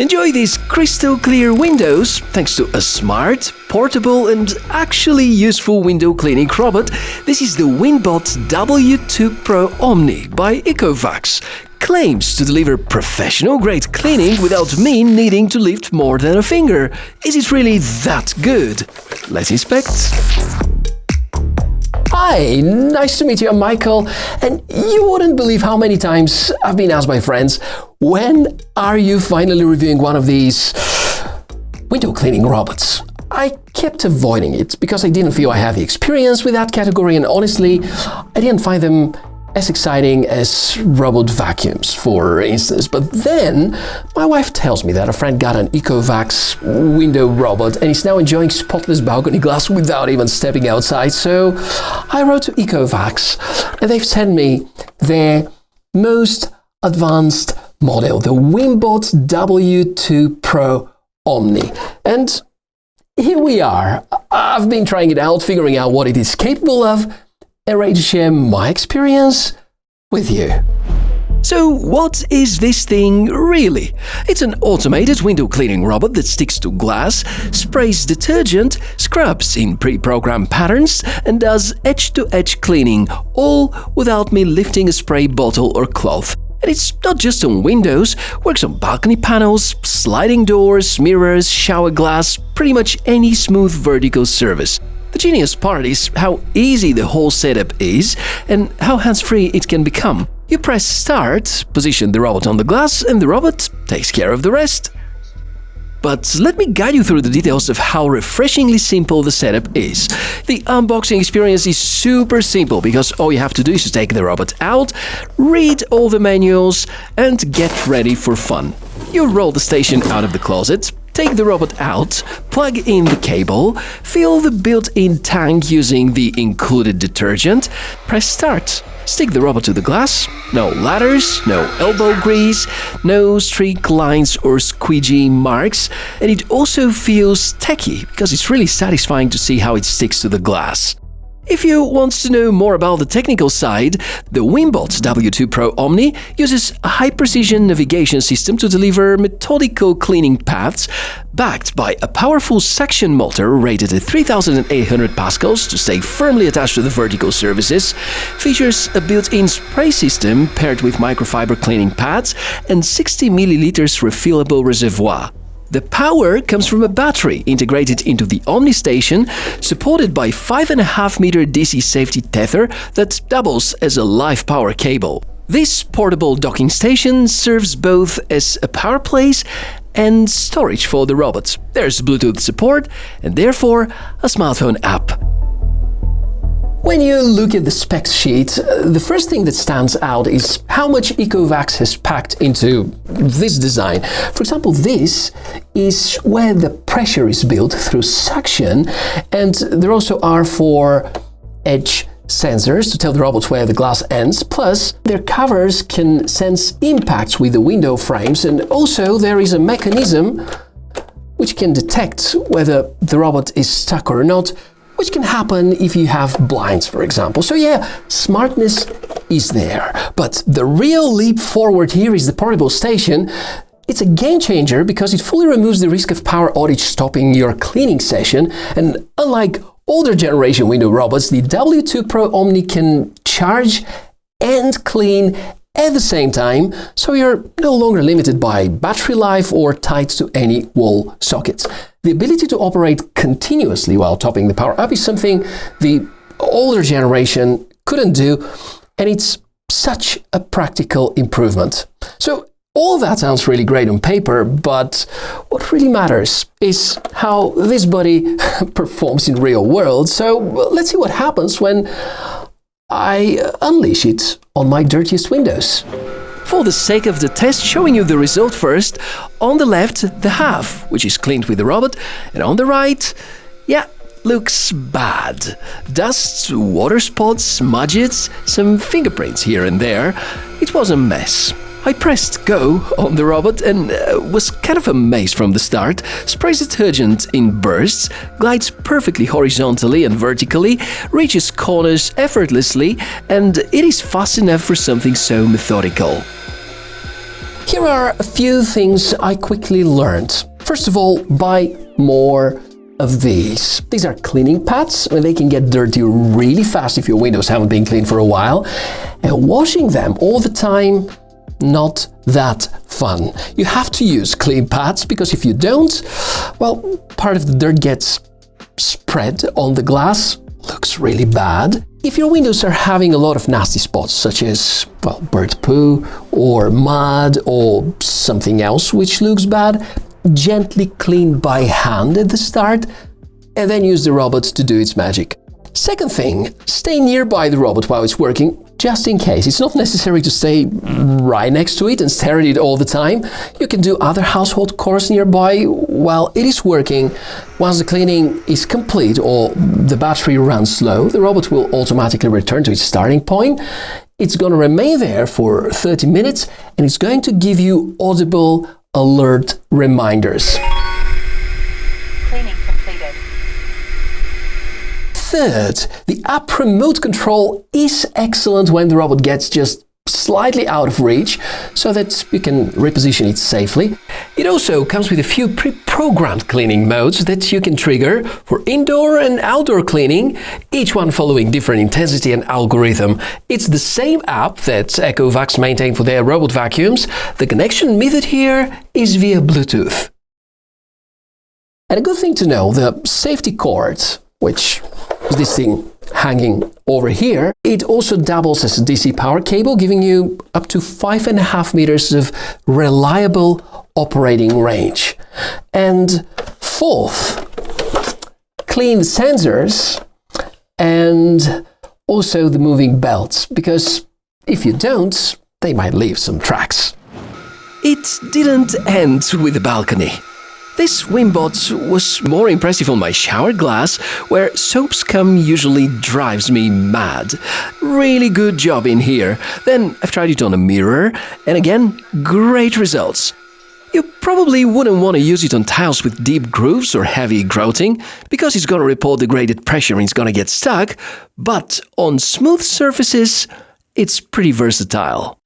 Enjoy these crystal clear windows thanks to a smart, portable and actually useful window cleaning robot. This is the WINBOT W2 PRO OMNI by Ecovacs. Claims to deliver professional-grade cleaning without me needing to lift more than a finger. Is it really that good? Let's inspect. Hi, nice to meet you. I'm Michael, and you wouldn't believe how many times I've been asked by friends, when are you finally reviewing one of these window cleaning robots? I kept avoiding it because I didn't feel I had the experience with that category, and honestly, I didn't find them as exciting as robot vacuums, for instance. But then my wife tells me that a friend got an Ecovacs window robot and is now enjoying spotless balcony glass without even stepping outside. So I wrote to Ecovacs and they've sent me their most advanced model, the WINBOT W2 PRO OMNI. And here we are. I've been trying it out, figuring out what it is capable of, and ready to share my experience with you. So what is this thing really? It's an automated window cleaning robot that sticks to glass, sprays detergent, scrubs in pre-programmed patterns, and does edge-to-edge cleaning, all without me lifting a spray bottle or cloth. And it's not just on windows, works on balcony panels, sliding doors, mirrors, shower glass, pretty much any smooth vertical surface. The genius part is how easy the whole setup is and how hands-free it can become. You press start, position the robot on the glass, and the robot takes care of the rest. But let me guide you through the details of how refreshingly simple the setup is. The unboxing experience is super simple because all you have to do is to take the robot out, read all the manuals, and get ready for fun. You roll the station out of the closet, take the robot out, plug in the cable, fill the built-in tank using the included detergent, press start. Stick the robot to the glass, no ladders, no elbow grease, no streak lines or squeegee marks, and it also feels techy because it's really satisfying to see how it sticks to the glass. If you want to know more about the technical side, the WINBOT W2 PRO OMNI uses a high-precision navigation system to deliver methodical cleaning paths, backed by a powerful suction motor rated at 3,800 pascals to stay firmly attached to the vertical surfaces, features a built-in spray system paired with microfiber cleaning pads, and 60 milliliters refillable reservoir. The power comes from a battery integrated into the OMNI station, supported by 5.5-meter DC safety tether that doubles as a live power cable. This portable docking station serves both as a power place and storage for the robot. There's Bluetooth support and therefore a smartphone app. When you look at the specs sheet, the first thing that stands out is how much Ecovacs has packed into this design. For example, this is where the pressure is built through suction, and there also are 4 edge sensors to tell the robot where the glass ends, plus their covers can sense impacts with the window frames, and also there is a mechanism which can detect whether the robot is stuck or not, which can happen if you have blinds, for example. So yeah, smartness is there. But the real leap forward here is the portable station. It's a game changer because it fully removes the risk of power outage stopping your cleaning session. And unlike older generation window robots, the W2 PRO OMNI can charge and clean at the same time, so you're no longer limited by battery life or tied to any wall sockets. The ability to operate continuously while topping the power up is something the older generation couldn't do, and it's such a practical improvement. So all that sounds really great on paper, but what really matters is how this body performs in real world. So let's see what happens when I unleash it on my dirtiest windows. For the sake of the test, showing you the result first, on the left, the half, which is cleaned with the robot, and on the right, yeah, looks bad. Dust, water spots, smudges, some fingerprints here and there. It was a mess. I pressed go on the robot and was kind of amazed from the start. Sprays detergent in bursts, glides perfectly horizontally and vertically, reaches corners effortlessly, and it is fast enough for something so methodical. Here are a few things I quickly learned. First of all, buy more of these. These are cleaning pads, and they can get dirty really fast if your windows haven't been cleaned for a while. And washing them all the time, not that fun. You have to use clean pads, because if you don't, well, part of the dirt gets spread on the glass, looks really bad. If your windows are having a lot of nasty spots, such as, well, bird poo or mud or something else which looks bad, gently clean by hand at the start and then use the robot to do its magic. Second thing, stay nearby the robot while it's working, just in case. It's not necessary to stay right next to it and stare at it all the time. You can do other household chores nearby while it is working. Once the cleaning is complete or the battery runs low, the robot will automatically return to its starting point. It's going to remain there for 30 minutes and it's going to give you audible alert reminders. Cleaning completed. Third, the app remote control is excellent when the robot gets just slightly out of reach, so that you can reposition it safely. It also comes with a few pre-programmed cleaning modes that you can trigger for indoor and outdoor cleaning, each one following different intensity and algorithm. It's the same app that Ecovacs maintain for their robot vacuums. The connection method here is via Bluetooth. And a good thing to know, the safety cord, which is this thing hanging over here, it also doubles as a DC power cable, giving you up to 5.5 meters of reliable operating range. And fourth, clean the sensors and also the moving belts, because if you don't, they might leave some tracks. It didn't end with the balcony. This WINBot was more impressive on my shower glass, where soap scum usually drives me mad. Really good job in here. Then I've tried it on a mirror, and again, great results. You probably wouldn't want to use it on tiles with deep grooves or heavy grouting, because it's going to report degraded pressure and it's going to get stuck, but on smooth surfaces, it's pretty versatile.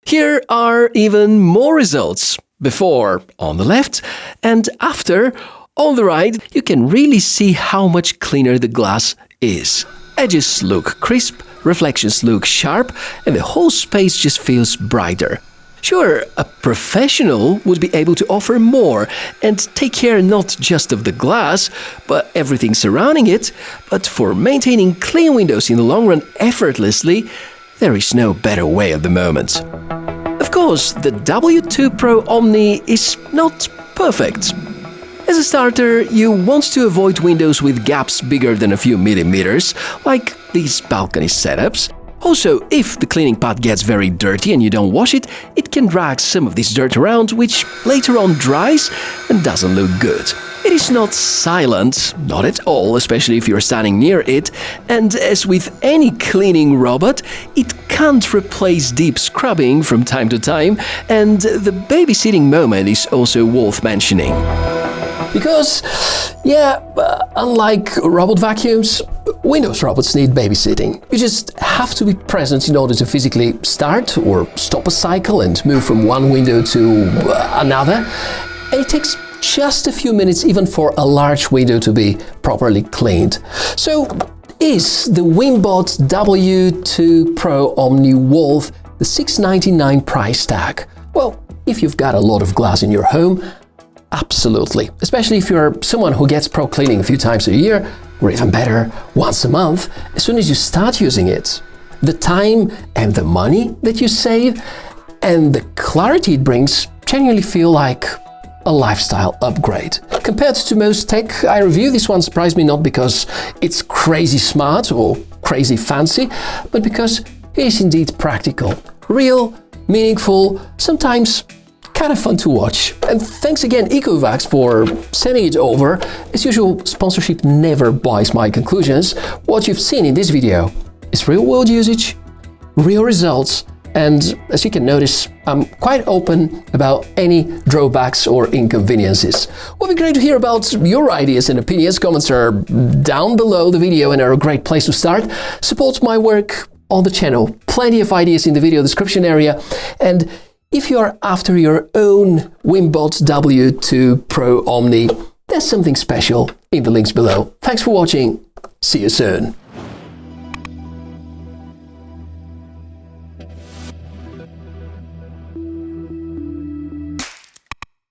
Here are even more results. Before on the left and after on the right. You can really see how much cleaner the glass is. Edges look crisp, reflections look sharp, and the whole space just feels brighter. Sure, a professional would be able to offer more and take care not just of the glass, but everything surrounding it, but for maintaining clean windows in the long run effortlessly, there is no better way at the moment. Of course, the W2 Pro Omni is not perfect. As a starter, you want to avoid windows with gaps bigger than a few millimeters, like these balcony setups. Also, if the cleaning pad gets very dirty and you don't wash it, it can drag some of this dirt around, which later on dries and doesn't look good. It is not silent, not at all, especially if you're standing near it, and as with any cleaning robot, it can't replace deep scrubbing from time to time, and the babysitting moment is also worth mentioning. Because, unlike robot vacuums, Windows robots need babysitting. You just have to be present in order to physically start or stop a cycle and move from one window to another. And it takes just a few minutes even for a large window to be properly cleaned. So, is the WINBOT W2 Pro Omni worth the $699 price tag? Well, if you've got a lot of glass in your home, absolutely. Especially if you're someone who gets pro cleaning a few times a year, or even better, once a month. As soon as you start using it, the time and the money that you save and the clarity it brings genuinely feel like a lifestyle upgrade. Compared to most tech I review, this one surprised me not because it's crazy smart or crazy fancy, but because it is indeed practical, real, meaningful, sometimes kind of fun to watch. And thanks again Ecovacs for sending it over. As usual, sponsorship never buys my conclusions. What you've seen in this video is real-world usage, real results, and as you can notice, I'm quite open about any drawbacks or inconveniences. It would be great to hear about your ideas and opinions. Comments are down below the video and are a great place to start. Support my work on the channel. Plenty of ideas in the video description area. And If you're after your own WINBOT W2 Pro Omni, there's something special in the links below. Thanks for watching. See you soon.